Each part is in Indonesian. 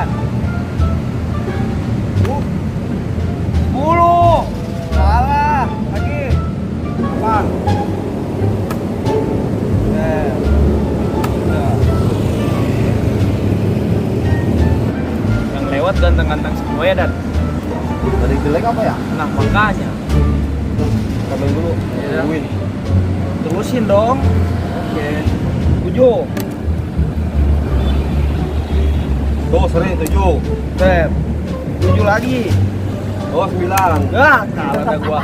10. Salah. Lagi. 8. Yang lewat ganteng-ganteng semua ya, Dan. Dari jelek apa ya? Nah, makanya. Kabel dulu. Iya. Win. Terusin dong. Oke. 7. Tuh, seri 7. Set. 7 lagi. Oh, 9. Ah, kalah dah gua.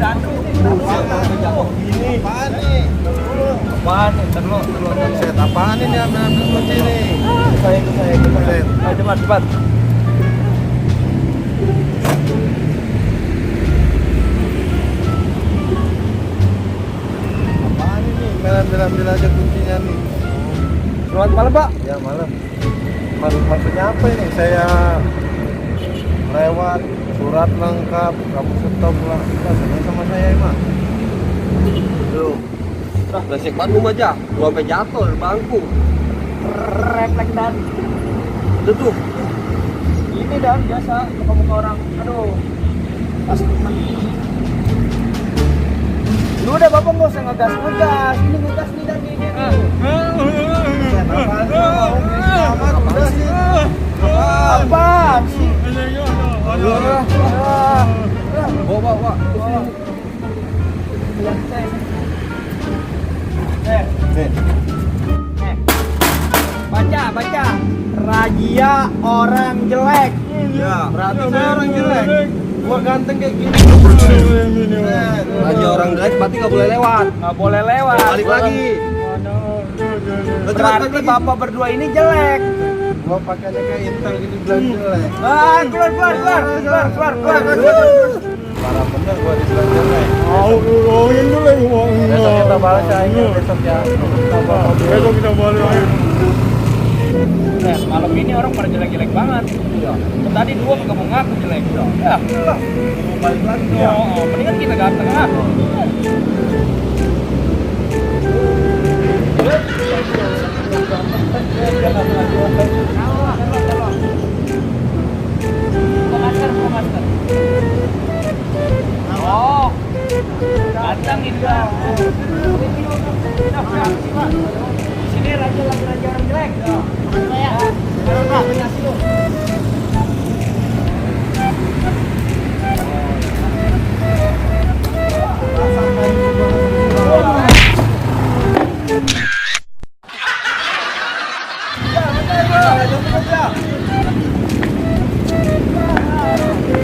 Danu. Ini apaan nih? Apaan? Ntar lu. Set apaan ini ambil kunci nih? Saya. Set. Ayo cepat. Apaan ini? Ambil aja kuncinya nih. Selamat malam, Pak. Ya malam. Maksudnya apa ini? Saya lewat surat lengkap, kamu stop lah. Rasanya sama saya emang. Tuh. Resik banget rumah aja. Gua sampai jatuh dari bangku. Refleks, Dan. Udah tuh. Ini, Dan, biasa muka-muka orang. Aduh. Pasti. Lu udah Bapak nggak usah ngegas. Ini ngegas nih, Dan, ini. Apaan sih? Bawa. Baca. Razia orang jelek. Ya, berarti saya orang jelek. Gua ganteng kayak gini. Raja orang jelek berarti nggak boleh lewat. Nggak boleh lewat. Balik lagi. Berarti Bapak berdua ini jelek. Gua pakainya kayak intel gitu bilang jelek. Keluar. Parah bener gua dibilang jelek. Ngomongin dulu ya, Besok kita balas aja besok ya. Besok kita balik ayo. Malam ini orang pada jelek-jelek banget. Tadi dua nggak mau ngaku jelek. Ya, Balik lagi ya. mendingan kita ganteng lah. Oh, ganteng itu. Sini raja orang jelek. Ya, Pak, kasih lu.